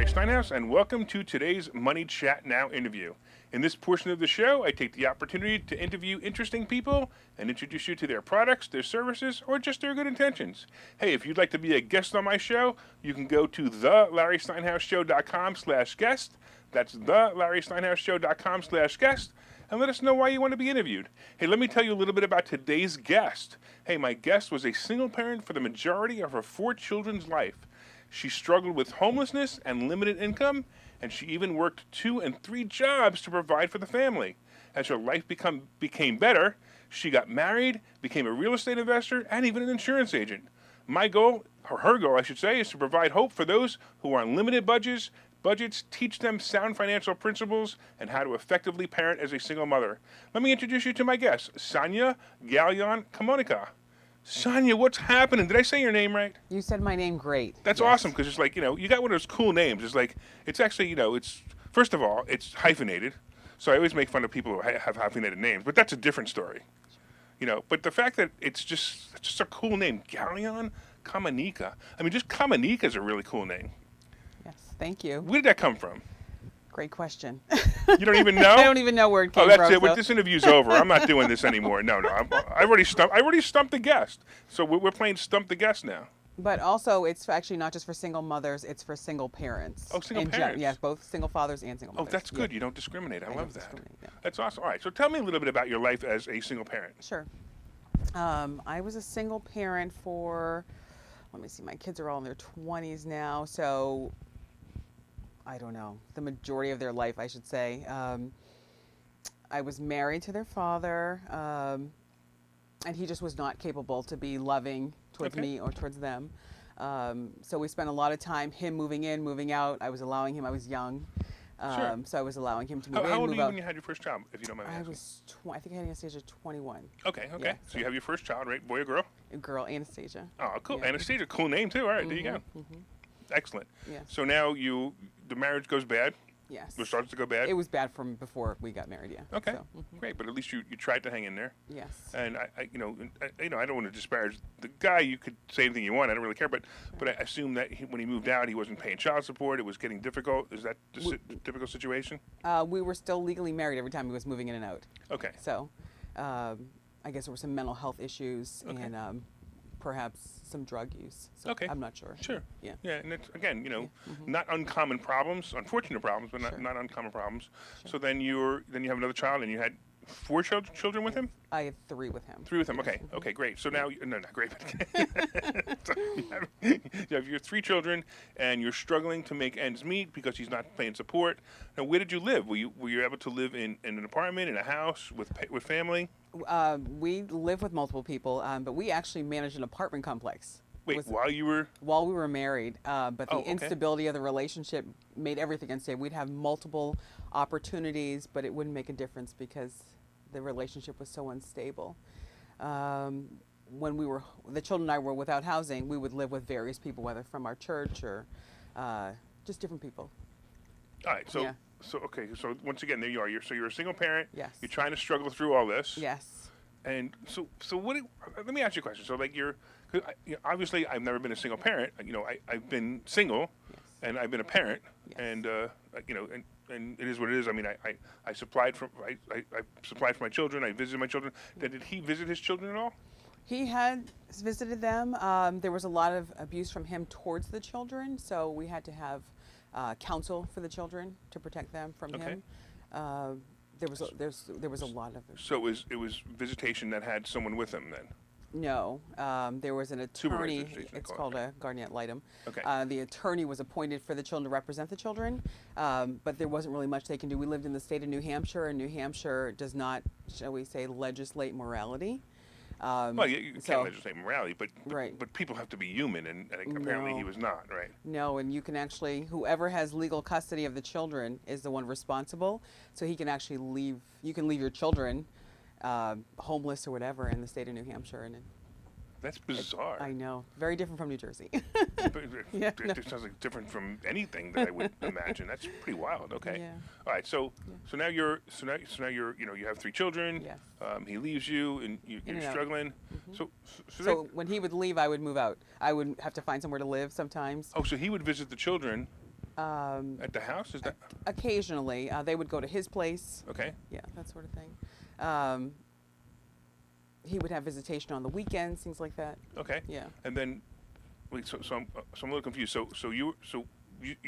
Larry Steinhaus, and welcome to today's Money Chat Now interview. In this portion of the show, I take the opportunity to interview interesting people and introduce you to their products, their services, or just their good intentions. Hey, if you'd like to be a guest on my show, you can go to thelarrysteinhausshow.com/guest. That's thelarrysteinhausshow.com/guest. And let us know why you want to be interviewed. Hey, let me tell you a little bit about today's guest. Hey, my guest was a single parent for the majority of her 4 children's life. She struggled with homelessness and limited income, and she even worked 2 and 3 jobs to provide for the family. As her life became better, she got married, became a real estate investor, and even an insurance agent. My goal, or her goal, I should say, is to provide hope for those who are on limited budgets, teach them sound financial principles, and how to effectively parent as a single mother. Let me introduce you to my guest, Sonja Galyon-Kamonika. Sonja, what's happening? Did I say your name right? You said my name great. That's awesome, because it's like, you got one of those cool names. It's like, it's actually, it's, first of all, it's hyphenated. So I always make fun of people who have hyphenated names, but that's a different story. But the fact that it's just a cool name, Galyon-Kamonika. I mean, just Kamonika is a really cool name. Yes, thank you. Where did that come from? Great question. You don't even know? I don't even know where it came from. Oh, that's it. So. This interview's over. I'm not doing this anymore. No. I already stumped the guest. So we're playing Stump the Guest now. But also, it's actually not just for single mothers, it's for single parents. Oh, single parents. Yes, both single fathers and single mothers. Oh, that's good. Yeah. You don't discriminate. I love that. Yeah. That's awesome. All right. So tell me a little bit about your life as a single parent. Sure. I was a single parent for, let me see, my kids are all in their 20s now, so I don't know, the majority of their life, I should say. I was married to their father, and he just was not capable to be loving towards me or towards them. So we spent a lot of time, him moving in, moving out. I was allowing him, I was young. Sure. So I was allowing him to move in, How old move were you out. when you had your first child, if you don't mind me asking? I think I had Anastasia 21. Okay. Yeah, So you have your first child, right? Boy or girl? A girl, Anastasia. Oh, cool. Yeah. Anastasia, cool name too. All right, there you go. Excellent. Yes. So now the marriage goes bad? Yes. It starts to go bad? It was bad from before we got married, yeah. Okay, So, great. But at least you tried to hang in there. yes. And I don't want to disparage the guy. You could say anything you want. I don't really care. But I assume that when he moved out, he wasn't paying child support. It was getting difficult. Is that the typical situation? We were still legally married every time he was moving in and out. Okay. So I guess there were some mental health issues and perhaps some drug use. So Okay. I'm not sure. Sure. Yeah. Yeah, and it's, again, not uncommon problems, unfortunate problems, but not uncommon problems. Sure. So then you have another child, and you had 4 children with him? I had 3 with him. 3 with him. Okay. Okay, great. So now, no, not great. So you have your 3 children, and you're struggling to make ends meet because he's not paying support. Now, where did you live? Were you able to live in an apartment, in a house, with family? We lived with multiple people, but we actually managed an apartment complex. Wait, while you were? While we were married, but the okay. instability of the relationship made everything unstable. We'd have multiple opportunities, but it wouldn't make a difference because the relationship was so unstable. When the children and I were without housing, we would live with various people, whether from our church or just different people. All right, so Yeah. so once again, there you are. You're a single parent. Yes. You're trying to struggle through all this. Yes. And so what? Let me ask you a question. So obviously I've never been a single parent. I've been single, Yes. and I've been a parent, Yes. and and it is what it is. I mean, I supplied for my children. I visited my children. Did he visit his children at all? He had visited them. There was a lot of abuse from him towards the children, so we had to have counsel for the children to protect them from him. There was a lot of it. So it was visitation that had someone with him then? No, there was an attorney. It's called a guardian ad litem. Okay. The attorney was appointed for the children to represent the children, but there wasn't really much they can do. We lived in the state of New Hampshire, and New Hampshire does not, shall we say, legislate morality. Well, you can't legislate morality, but Right. but people have to be human, and apparently he was not, right? No, and you can actually, whoever has legal custody of the children is the one responsible. So he can actually leave. You can leave your children homeless or whatever in the state of New Hampshire, and That's bizarre. I know, very different from New Jersey. Yeah, it sounds like different from anything that I would imagine. That's pretty wild. Okay. Yeah. All right. So now you're you have 3 children. Yes. He leaves you, and you're and out. struggling. So when he would leave, I would move out. I would have to find somewhere to live sometimes. Oh, so he would visit the children, At the house? Is that Occasionally, they would go to his place. okay? Yeah, that sort of thing. Um, he would have visitation on the weekends, things like that. Okay. Yeah. And then, wait. So I'm a little confused. So you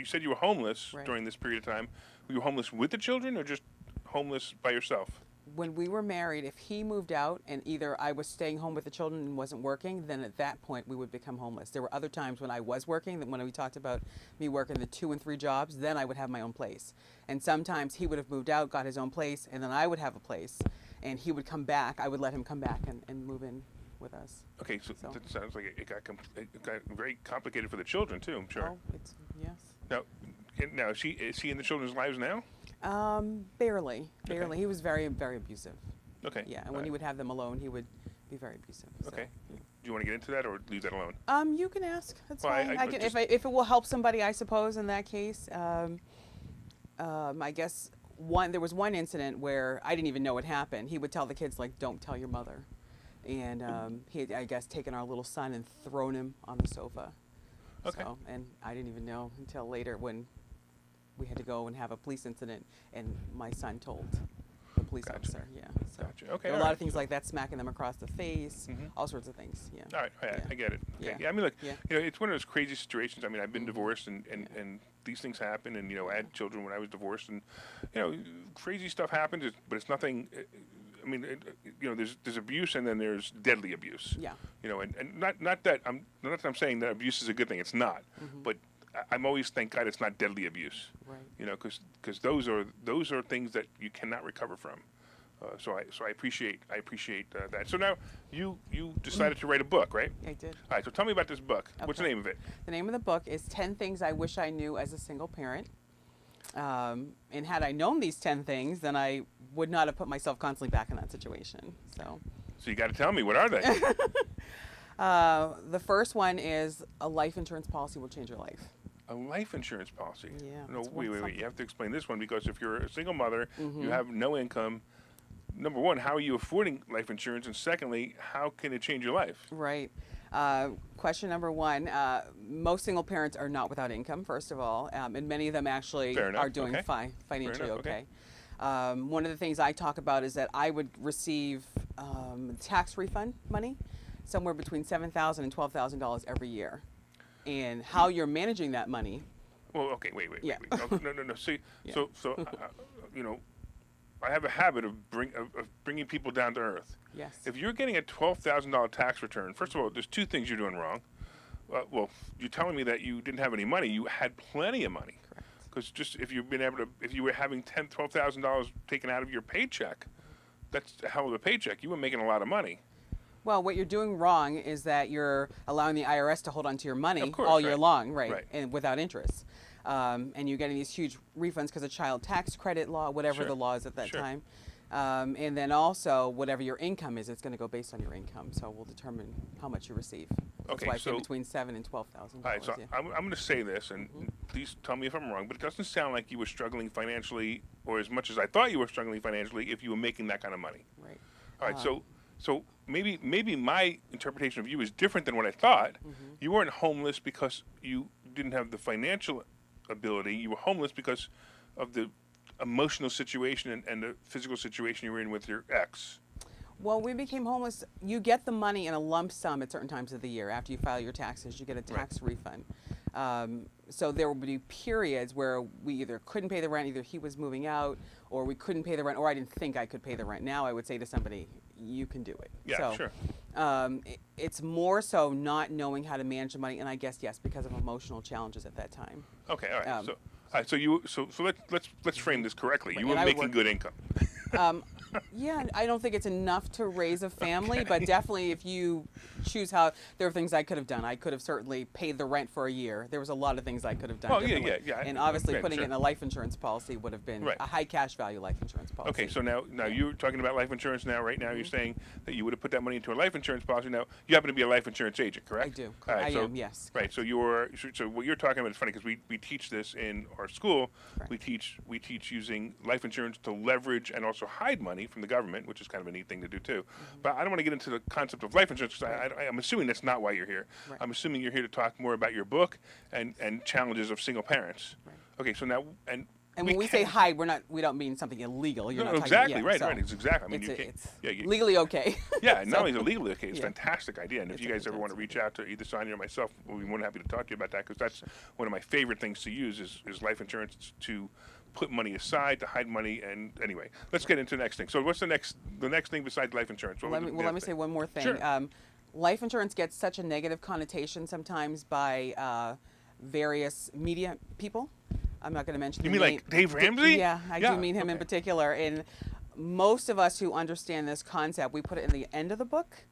said you were homeless Right. during this period of time. Were you homeless with the children, or just homeless by yourself? When we were married, if he moved out and either I was staying home with the children and wasn't working, then at that point we would become homeless. There were other times when I was working, that when we talked about me working the 2 and 3 jobs, then I would have my own place. And sometimes he would have moved out, got his own place, and then I would have a place. And he would come back. I would let him come back and move in with us. Okay, so that sounds like it got very complicated for the children too. I'm sure. Oh, it's, yes. Now is he in the children's lives now? Barely. Okay. He was very, very abusive. Okay. Yeah, and when he would have them alone, he would be very abusive. So, Okay. yeah. Do you want to get into that or leave that alone? You can ask. That's Well, fine. I I can, just- if it will help somebody, I suppose. In that case, I guess there was one incident where I didn't even know it happened. He would tell the kids like, "Don't tell your mother," and he had, I guess, taken our little son and thrown him on the sofa. Okay. So, and I didn't even know until later when we had to go and have a police incident, and my son told the police Gotcha. officer. Yeah. So Gotcha. Okay. there were a all lot right. of things like that, smacking them across the face, Mhm. all sorts of things. Yeah. All right, Yeah. I get it. Okay. Yeah. Yeah, I mean, look, Yeah. it's one of those crazy situations. I mean, I've been Mhm. divorced, and these things happen, and I had children when I was divorced, and crazy stuff happens, but it's nothing. I mean, there's abuse, and then there's deadly abuse. Yeah. And not that I'm saying that abuse is a good thing. It's not, Mhm. but I'm always thank God it's not deadly abuse. Right. Because those are things that you cannot recover from. So I appreciate that. So now you decided to write a book, right? I did. All right. So tell me about this book. What's the Okay. name of it? The name of the book is 10 Things I Wish I Knew as a Single Parent. And had I known these 10 things, then I would not have put myself constantly back in that situation. So So you got to tell me, what are they? the first one is a life insurance policy will change your life. A life insurance policy. Yeah, No, it's wait. something. You have to explain this one, because if you're a single mother, you Mhm. have no income. Number one, how are you affording life insurance? And secondly, how can it change your life? Right. Question number one, most single parents are not without income, first of all, and many of them actually Fair enough, are doing okay. financially enough, okay. okay. One of the things I talk about is that I would receive tax refund money, somewhere between $7,000 and $12,000 every year. And how you're managing that money. Well, okay, wait. Yeah. Okay, no. See, Yeah. I have a habit of bringing people down to earth. Yes. If you're getting a $12,000 tax return, first of all, there's two things you're doing wrong. Well, you're telling me that you didn't have any money. You had plenty of money. Correct. Because just if you were having $12,000 taken out of your paycheck, that's a hell of a paycheck. You were making a lot of money. Well, what you're doing wrong is that you're allowing the IRS to hold on to your money Of course, all year right. long, right? Right. And without interest. And you're getting these huge refunds because of child tax credit law, whatever Sure. the law is at that Sure. time. And then also, whatever your income is, it's going to go based on your income. So we'll determine how much you receive. That's Okay, why I say so- between $7,000 and $12,000. All right, so Yeah. I'm going to say this, and please tell me if I'm wrong, but it doesn't sound like you were struggling financially, or as much as I thought you were struggling financially, if you were making that kind of money. Right. All right, so maybe my interpretation of you is different than what I thought. You weren't homeless because you didn't have the financial ability. You were homeless because of the emotional situation and the physical situation you were in with your ex. Well, we became homeless. You get the money in a lump sum at certain times of the year. After you file your taxes, you get a tax refund. So there would be periods where we either couldn't pay the rent, either he was moving out, or we couldn't pay the rent, or I didn't think I could pay the rent. Now I would say to somebody, you can do it. Yeah, so, sure. It's more so not knowing how to manage the money, and I guess, yes, because of emotional challenges at that time. Okay, all right. Um, All right, so let's frame this correctly. You And were I would making work- good income. Yeah, I don't think it's enough to raise a family, but definitely if you choose how, there are things I could have done. I could have certainly paid the rent for a year. There was a lot of things I could have done. Oh, yeah, differently. yeah. And obviously Right, putting sure. it in a life insurance policy would have been Right. a high cash value life insurance policy. Okay, so now you're talking about life insurance now. Right now, you're saying that you would have put that money into a life insurance policy. Now, you happen to be a life insurance agent, correct? I do. All right, I so, am, yes. Right. So so what you're talking about is funny because we teach this in our school. Correct. We teach using life insurance to leverage and also hide money from the government, which is kind of a neat thing to do too. But I don't want to get into the concept of life insurance because I'm assuming that's not why you're here. Right. I'm assuming you're here to talk more about your book and challenges of single parents. Right. Okay, so now And when we say hide, we don't mean something illegal. You're no, not exactly talking, right, so right. It's exactly. I mean, you can't. it's Yeah, legally okay. yeah. Not So, only is it legally okay, it's a yeah. fantastic idea. And if It's you a guys ever want to fantastic reach out to either Sonja or myself, we'll be more than happy to talk to you about that because that's one of my favorite things to use is life insurance to put money aside, to hide money. And anyway, let's get into the next thing. So what's the next thing besides life insurance? What Let was me the let me other say one more thing. Sure. Life insurance gets such a negative connotation sometimes by various media people. I'm not going to mention. You the mean name. like Dave Ramsey? Yeah, I do mean him in okay. particular. And most of us who understand this concept, we put it in the end of the book.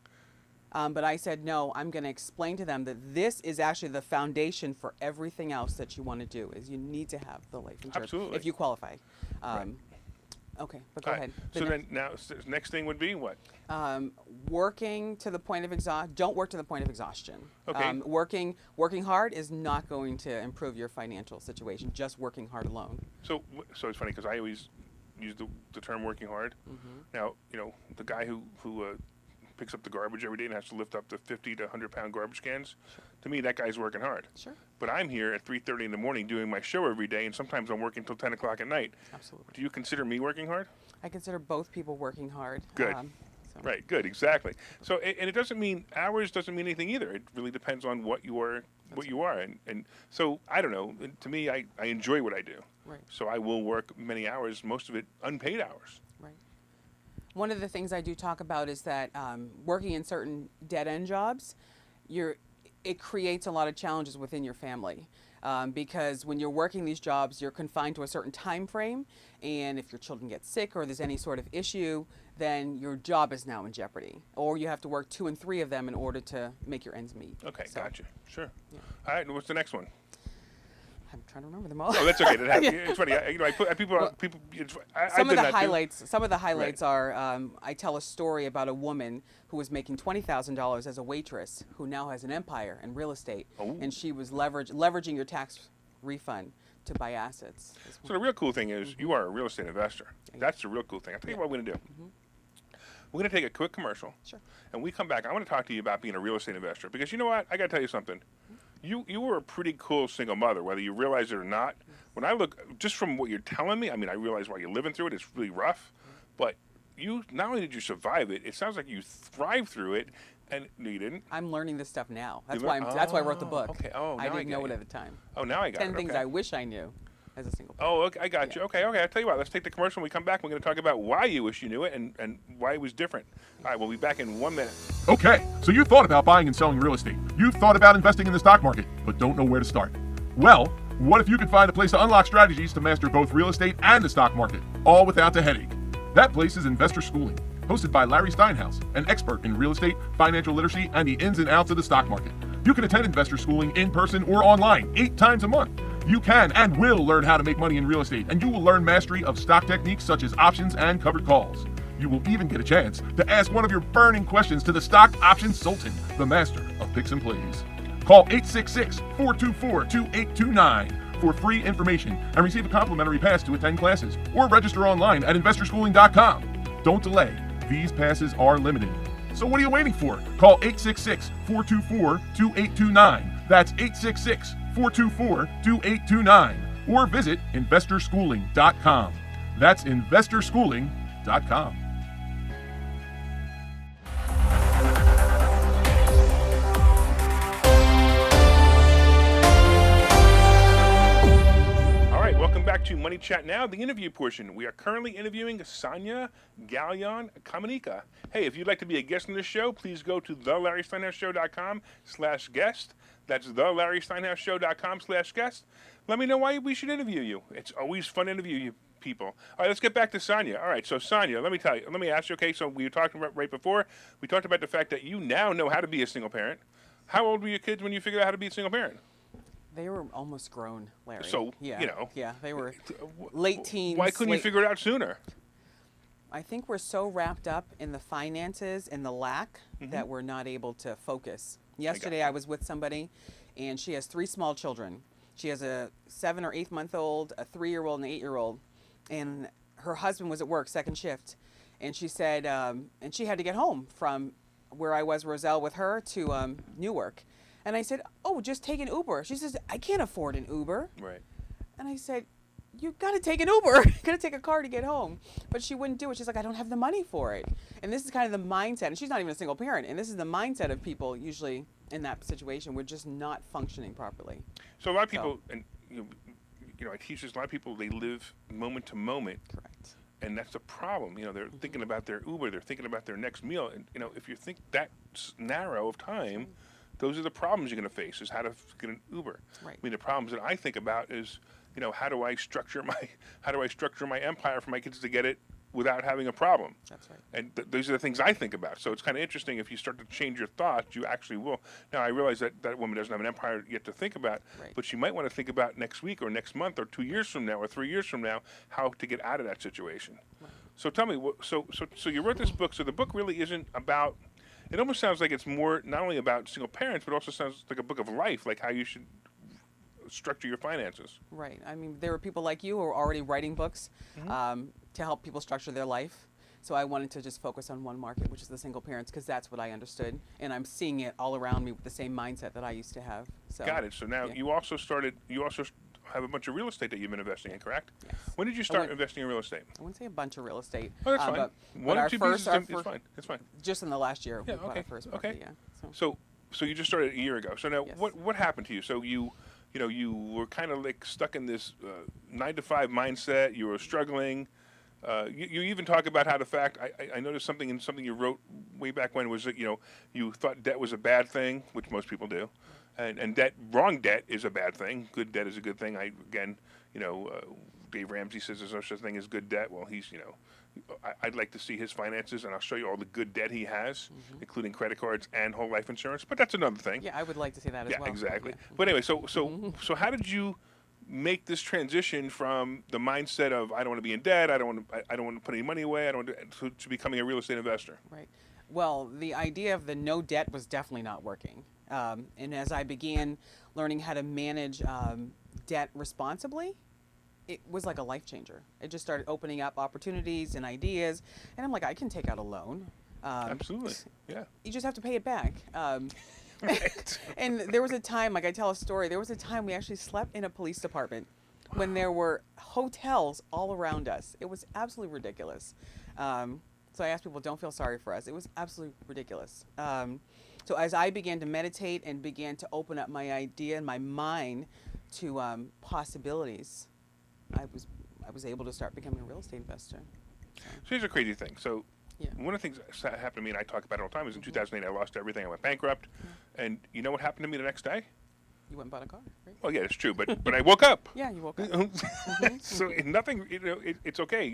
But I said, no, I'm going to explain to them that this is actually the foundation for everything else that you want to do, is you need to have the life insurance Absolutely. if you qualify. Right. Okay, but go All right. ahead. So then now, next thing would be what? Working to the point of exhaustion. Don't work to the point of exhaustion. Okay. Working hard is not going to improve your financial situation. Just working hard alone. So it's funny because I always use the term working hard. Now, the guy who picks up the garbage every day and has to lift up the 50 to 100-pound garbage cans, to me, that guy's working hard. Sure. But I'm here at 3:30 in the morning doing my show every day, and sometimes I'm working till 10 o'clock at night. Absolutely. Do you consider me working hard? I consider both people working hard. Good. So- Right, good, exactly. So, and it doesn't mean hours doesn't mean anything either. It really depends on what you are, and so I don't know. To me, I enjoy what I do. Right. So I will work many hours, most of it unpaid hours. Right. One of the things I do talk about is that working in certain dead-end jobs, it creates a lot of challenges within your family. Because when you're working these jobs, you're confined to a certain time frame, and if your children get sick or there's any sort of issue, then your job is now in jeopardy, or you have to work 2 and 3 of them in order to make your ends meet. Okay, So, gotcha. Sure. Yeah. All right, and what's the next one? I'm trying to remember them all. Oh, that's okay. That happens. Yeah. It's funny. I put people. Well, People. Some I've of done the that highlights. Some of the highlights Right. are I tell a story about a woman who was making $20,000 as a waitress, who now has an empire in real estate, Oh. and she was leveraging your tax refund to buy assets. So the real cool thing is you are a real estate investor. Yeah. That's the real cool thing. I'll tell you what we're going to do. We're going to take a quick commercial. Sure. And we come back. I want to talk to you about being a real estate investor because you know what? I got to tell you something. You were a pretty cool single mother, whether you realize it or not. When I look, just from what you're telling me, I mean, I realize while you're living through it, it's really rough. But you, not only did you survive it, it sounds like you thrived through it. And no, you didn't. I'm learning this stuff now. That's You why learn- that's why I wrote the Oh, book. okay. Oh, I now I didn't get know it you. at the time. Oh, now I got 10 it. things Okay. I wish I knew as a single parent. Oh, okay, I got you. Okay, I'll tell you what. Let's take the commercial. When we come back, we're going to talk about why you wish you knew it and why it was different. All right, we'll be back in 1 minute. Okay, so you thought about buying and selling real estate. You've thought about investing in the stock market, but don't know where to start. Well, what if you could find a place to unlock strategies to master both real estate and the stock market, all without the headache? That place is Investor Schooling, hosted by Larry Steinhaus, an expert in real estate, financial literacy, and the ins and outs of the stock market. You can attend Investor Schooling in person or online 8 times a month. You can and will learn how to make money in real estate, and you will learn mastery of stock techniques such as options and covered calls. You will even get a chance to ask one of your burning questions to the stock option sultan, the master of picks and plays. Call 866-424-2829 for free information and receive a complimentary pass to attend classes, or register online at investorschooling.com. Don't delay. These passes are limited. So what are you waiting for? Call 866-424-2829. That's 866-424-2829. Or visit investorschooling.com. That's investorschooling.com. All right, welcome back to Money Chat Now, the interview portion. We are currently interviewing Sonja Galyon-Kamonika. Hey, if you'd like to be a guest on this show, please go to thelarrysteinhousshow.com/guest. That's thelarrysteinhousshow.com/guest. Let me know why we should interview you. It's always fun to interview you people. All right, let's get back to Sonja. All right, so Sonja, let me ask you, okay, so we were talking about right before, we talked about the fact that you now know how to be a single parent. How old were your kids when you figured out how to be a single parent? They were almost grown, Larry. So, yeah, you know. Yeah, they were late teens. Why couldn't you figure it out sooner? I think we're so wrapped up in the finances and the lack that we're not able to focus. Yesterday I was with somebody, and she has 3 small children. She has a 7 or 8 month old, a 3-year-old, and an 8-year-old. And her husband was at work, second shift. And she said, and she had to get home from where I was, Roselle, with her to Newark. And I said, oh, just take an Uber. She says, I can't afford an Uber. Right. And I said, you got to take an Uber. You got to take a car to get home. But she wouldn't do it. She's like, I don't have the money for it. And this is kind of the mindset. And she's not even a single parent. And this is the mindset of people usually in that situation. We're just not functioning properly. So a lot of people, and I teach this, a lot of people, they live moment to moment. Correct. And that's the problem. They're thinking about their Uber. They're thinking about their next meal. And, if you think that narrow of time, those are the problems you're going to face, is how to get an Uber. Right. I mean, the problems that I think about is, how do I structure my empire for my kids to get it without having a problem? That's right. And those are the things I think about. So it's kind of interesting. If you start to change your thoughts, you actually will. Now, I realize that that woman doesn't have an empire yet to think about, Right. but she might want to think about next week or next month or 2 years from now or 3 years from now how to get out of that situation. Right. So tell me, so you wrote this book. So the book really isn't about. It almost sounds like it's more not only about single parents, but also sounds like a book of life, like how you should structure your finances. Right. I mean, there are people like you who are already writing books to help people structure their life. So I wanted to just focus on one market, which is the single parents, because that's what I understood. And I'm seeing it all around me with the same mindset that I used to have. So, Got it. So now yeah. you also have a bunch of real estate that you've been investing in, correct? Yes. When did you start investing in real estate? I wouldn't say a bunch of real estate. Oh, that's fine. But One or our two first, pieces, it's fine. It's fine. just in the last year, Yeah, we bought okay, our first okay. property. Yeah. So, So you just started a year ago. So now, Yes. what happened to you? So you were kind of like stuck in this 9-to-5 mindset. You were struggling. You even talk about how the fact I noticed something you wrote way back when was that you thought debt was a bad thing, which most people do, and wrong debt is a bad thing. Good debt is a good thing. Dave Ramsey says there's no such thing as good debt. Well, he's I'd like to see his finances, and I'll show you all the good debt he has, including credit cards and whole life insurance. But that's another thing. yeah, I would like to see that as Yeah, well. exactly. Yeah. But anyway, so how did you make this transition from the mindset of I don't want to be in debt, I don't want to put any money away, I don't want to becoming a real estate investor? Right. Well, the idea of the no debt was definitely not working. And as I began learning how to manage debt responsibly, it was like a life changer. It just started opening up opportunities and ideas. And I'm like, I can take out a loan. Absolutely. Yeah. You just have to pay it back. Right. And there was a time, like I tell a story, there was a time we actually slept in a police department when there were hotels all around us. It was absolutely ridiculous. So I asked people, don't feel sorry for us. It was absolutely ridiculous. So as I began to meditate and began to open up my idea and my mind to possibilities, I was able to start becoming a real estate investor. So here's a crazy thing. So Yeah. one of the things that happened to me, and I talk about it all the time, is in 2008 I lost everything. I went bankrupt. And you know what happened to me the next day? You went and bought a car, right? Well, yeah, it's true, but I woke up. Yeah, you woke up. So nothing, it's okay.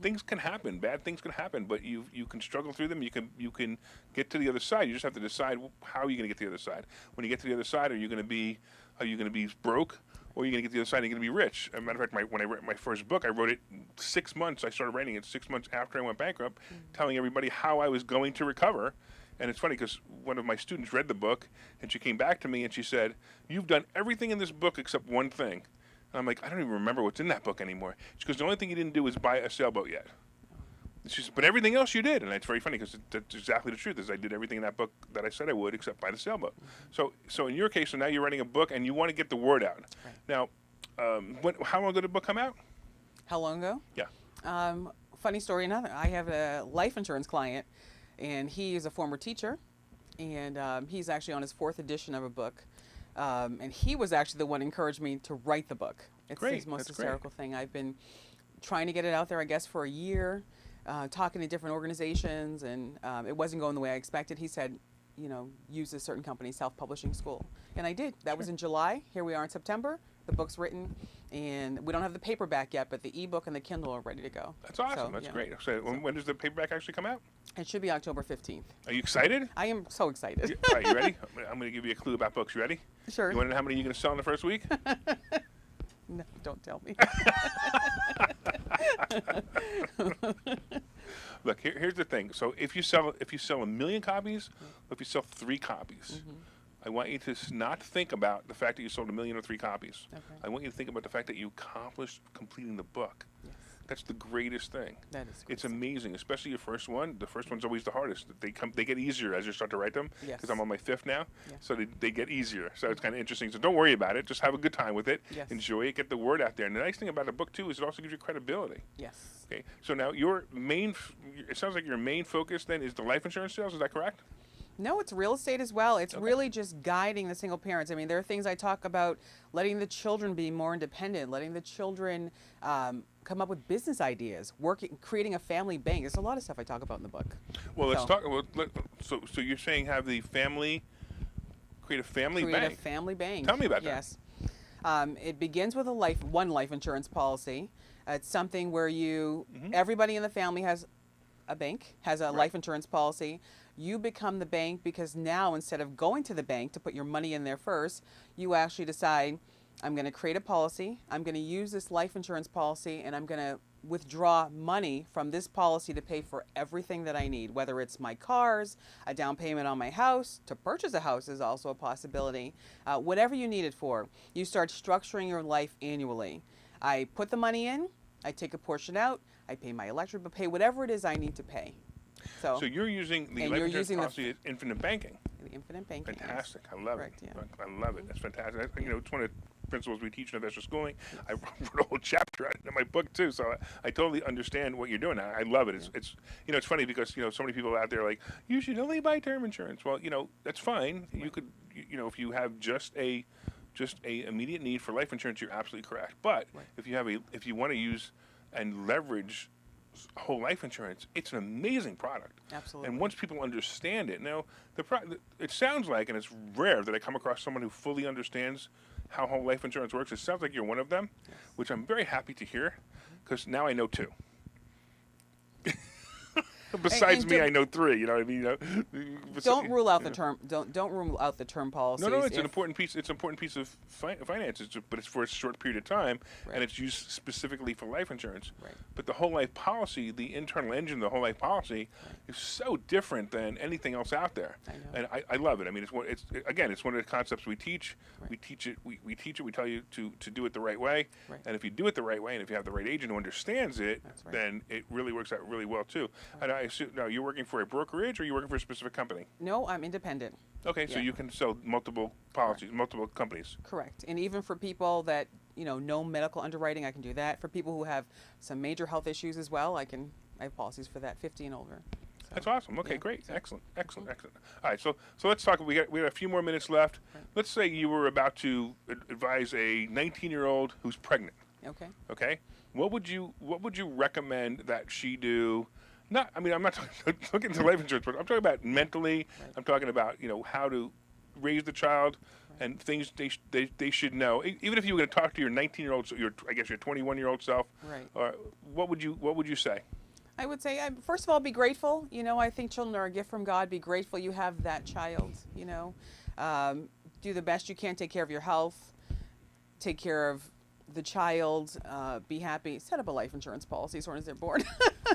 Things can happen. Bad things can happen, but you can struggle through them. You can get to the other side. You just have to decide how are you going to get to the other side. When you get to the other side, are you going to be broke, or are you going to get to the other side and you're going to be rich? As a matter of fact, when I wrote my first book, I wrote it 6 months. I started writing it 6 months after I went bankrupt, telling everybody how I was going to recover. And it's funny because one of my students read the book, and she came back to me and she said, "You've done everything in this book except one thing." And I'm like, "I don't even remember what's in that book anymore." She goes, "The only thing you didn't do is buy a sailboat yet." She says, "But everything else you did." And it's very funny because that's exactly the truth. Is I did everything in that book that I said I would except buy the sailboat. So in your case, so now you're writing a book and you want to get the word out. Right. Now, how long ago did the book come out? How long ago? Yeah. Funny story, another. I have a life insurance client, and he is a former teacher, and he's actually on his 4th edition of a book. And he was actually the one who encouraged me to write the book. It's Great, his most that's great. hysterical thing. I've been trying to get it out there, I guess, for a year, talking to different organizations, and it wasn't going the way I expected. He said, use a certain company, self-publishing school. And I did. That was in July. Here we are in September. The book's written, and we don't have the paperback yet, but the ebook and the Kindle are ready to go. That's awesome. So, That's yeah. great. So when does the paperback actually come out? It should be October 15th. Are you excited? I am so excited. All right, you ready? I'm going to give you a clue about books. You ready? Sure. You want to know how many you're going to sell in the first week? No, don't tell me. Look, here's the thing. So if you sell 1 million copies, or if you sell 3 copies, I want you to not think about the fact that you sold 1 million or 3 copies. Okay. I want you to think about the fact that you accomplished completing the book. Yes. That's the greatest thing. That is It's great. amazing, especially your first one. The first one's always the hardest. They get easier as you start to write them. Yes. Because I'm on my 5th now, Yeah. so they get easier. So it's kind of interesting. So don't worry about it. Just have a good time with it. Yes. Enjoy it. Get the word out there. And the nice thing about a book too is it also gives you credibility. Yes. Okay. So now it sounds like your main focus then is the life insurance sales. Is that correct? No, it's real estate as well. It's Okay. really just guiding the single parents. I mean, there are things I talk about, letting the children be more independent, letting the children come up with business ideas, creating a family bank. There's a lot of stuff I talk about in the book. Well, let's So- talk. Well, so you're saying have the family create a family Create bank. a family bank. Tell me about that. Yes. It begins with one life insurance policy. It's something where everybody in the family has a bank, has a life insurance policy. You become the bank because now instead of going to the bank to put your money in there first, you actually decide, I'm going to create a policy, I'm going to use this life insurance policy, and I'm going to withdraw money from this policy to pay for everything that I need, whether it's my cars, a down payment on my house, to purchase a house is also a possibility, whatever you need it for. You start structuring your life annually. I put the money in, I take a portion out, I pay my electric bill, pay whatever it is I need to pay. So you're using the And life you're insurance using the policy as infinite banking. The infinite banking. yes. Fantastic. I love Correct, it. yeah. I love it. That's fantastic. It's one of the principles we teach in investor schooling. I wrote a whole chapter on it in my book too, so I totally understand what you're doing. I love it. It's it's funny because so many people out there are like, you should only buy term insurance. Well, that's fine. You could if you have just a immediate need for life insurance, you're absolutely correct. But if you want to use and leverage whole life insurance, it's an amazing product. Absolutely. And once people understand it, now it sounds like, and it's rare that I come across someone who fully understands how whole life insurance works. It sounds like you're one of them, which I'm very happy to hear, because now I know 2. Besides and me, I know 3. You know what I mean? Don't rule out the term. Don't rule out the term policies. No, it's an important piece. It's an important piece of finance, but it's for a short period of time, Right. and it's used specifically for life insurance. Right. But the whole life policy, the internal engine of the whole life policy, is so different than anything else out there. I know. And I love it. I mean, it's one of the concepts we teach. Right. We teach it. We teach it. We tell you to do it the right way. Right. And if you do it the right way, and if you have the right agent who understands it, That's right. then it really works out really well too. And I assume now you're working for a brokerage, or you're working for a specific company? No, I'm independent. Okay, so Yeah. you can sell multiple policies, multiple companies. Correct. And even for people that no medical underwriting, I can do that. For people who have some major health issues as well, I have policies for that, 50 and over. So, That's awesome. Okay, yeah. great, excellent. All right, so let's talk. We got a few more minutes left. Right. Let's say you were about to advise a 19-year-old who's pregnant. Okay. Okay, what would you recommend that she do? I'm not looking to life insurance, but I'm talking about mentally. Right. I'm talking about how to raise the child and things they should know. Even if you were going to talk to your 19-year-old, your 21-year-old self, Right. What would you say? I would say, first of all, be grateful. I think children are a gift from God. Be grateful you have that child. Do the best you can. Take care of your health. Take care of the child. Be happy. Set up a life insurance policy as soon as they're born.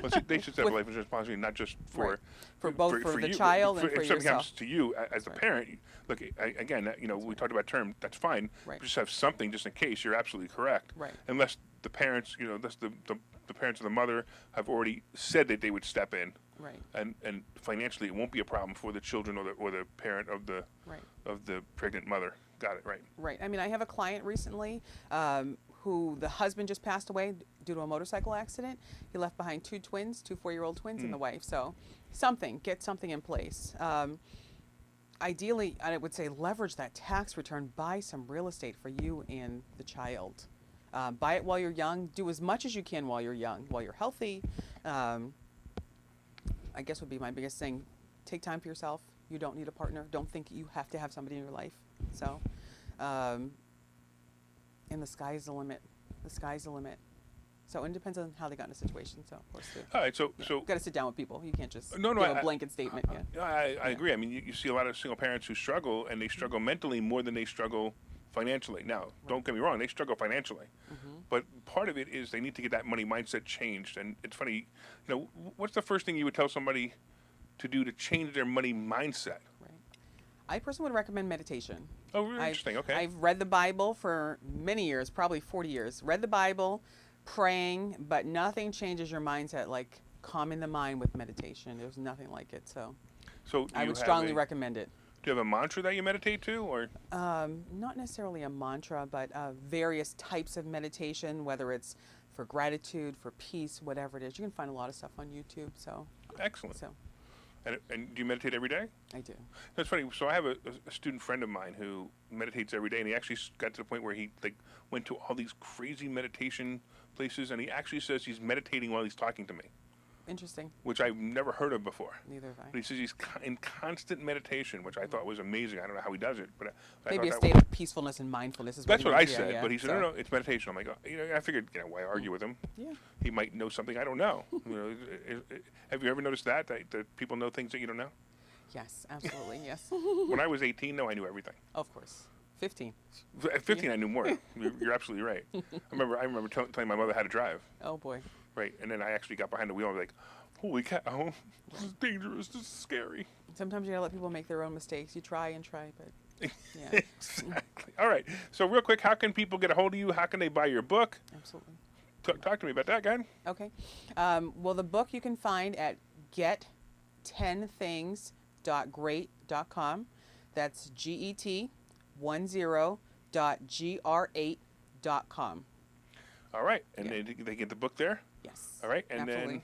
Well, they should set up a life insurance policy, not just for Right. For both for the you, child and if for something yourself. happens to you as a Right. parent, look again. We talked about term. That's fine. Right. Just have something just in case. You're absolutely correct. Right. Unless the parents, unless the parents of the mother have already said that they would step in, Right. and financially it won't be a problem for the children or the parent of the Right. pregnant mother. Got it right. Right. I mean, I have a client recently who the husband just passed away due to a motorcycle accident. He left behind 2 twins, 2 4-year-old twins, and the wife. So get something in place. Ideally, I would say leverage that tax return. Buy some real estate for you and the child. Buy it while you're young. Do as much as you can while you're young, while you're healthy. I guess would be my biggest thing. Take time for yourself. You don't need a partner. Don't think you have to have somebody in your life. So, and the sky's the limit. The sky's the limit. So it depends on how they got in a situation. So, of course, All right. So got to sit down with people. You can't just No, give I- a blanket statement. Yeah. I agree. I mean, you see a lot of single parents who struggle, and they struggle mentally more than they struggle financially. Now, don't get me wrong, they struggle financially. But part of it is they need to get that money mindset changed. And it's funny, what's the first thing you would tell somebody to do to change their money mindset? Right. I personally would recommend meditation. Oh, really interesting. Okay. I've read the Bible for many years, probably 40 years. Read the Bible, praying, but nothing changes your mindset like calming the mind with meditation. There's nothing like it. So So do I you would have strongly a, recommend it. do you have a mantra that you meditate to, or? Not necessarily a mantra, but various types of meditation, whether it's for gratitude, for peace, whatever it is. You can find a lot of stuff on YouTube. So Excellent. so And do you meditate every day? I do. That's funny. So I have a student friend of mine who meditates every day, and he actually got to the point where he went to all these crazy meditation places, and he actually says he's meditating while he's talking to me, Interesting. which I've never heard of before. Neither have But he says he's in constant meditation, which I thought was amazing. I don't know how he does it, but I Maybe a thought state of peacefulness and mindfulness is that's what what I he means. said. Yeah, But he said, so, no, it's meditation. I'm like, I figured, why argue with him? Yeah. He might know something I don't know. Have you ever noticed that people know things that you don't know? Yes, absolutely. Yes. When I was 18, no, I knew everything. Of course. 15. At 15, I knew more. You're absolutely right. I remember telling my mother how to drive. Oh boy. Right, and then I actually got behind the wheel and was like, holy cow, this is dangerous, this is scary. Sometimes you gotta let people make their own mistakes. You try and try, but yeah. Exactly. All right, so real quick, how can people get a hold of you? How can they buy your book? Absolutely. Talk to me about that, again. Okay. Well, the book you can find at get10things.great.com. That's get10.gr8.com. All right, and Yeah. they get the book there? Yes. All right, and absolutely. then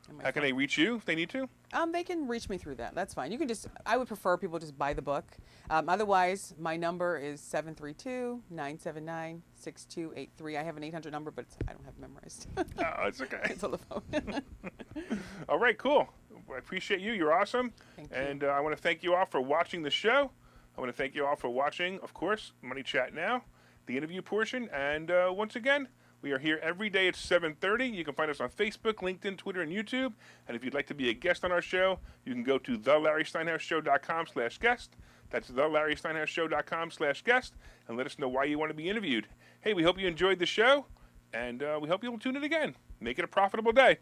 And my how can phone. they reach you if they need to? They can reach me through that. That's fine. You can I would prefer people just buy the book. Otherwise, my number is 732-979-6283. I have an 800 number, but I don't have it memorized. Oh, it's okay. It's on the phone. All right, cool. I appreciate you. You're awesome. Thank you. And I want to thank you all for watching the show. I want to thank you all for watching, of course, Money Chat Now, the interview portion. And once again, we are here every day at 7:30. You can find us on Facebook, LinkedIn, Twitter, and YouTube. And if you'd like to be a guest on our show, you can go to thelarrysteinhausshow.com/guest. That's thelarrysteinhausshow.com/guest. And let us know why you want to be interviewed. Hey, we hope you enjoyed the show. And we hope you'll tune in again. Make it a profitable day.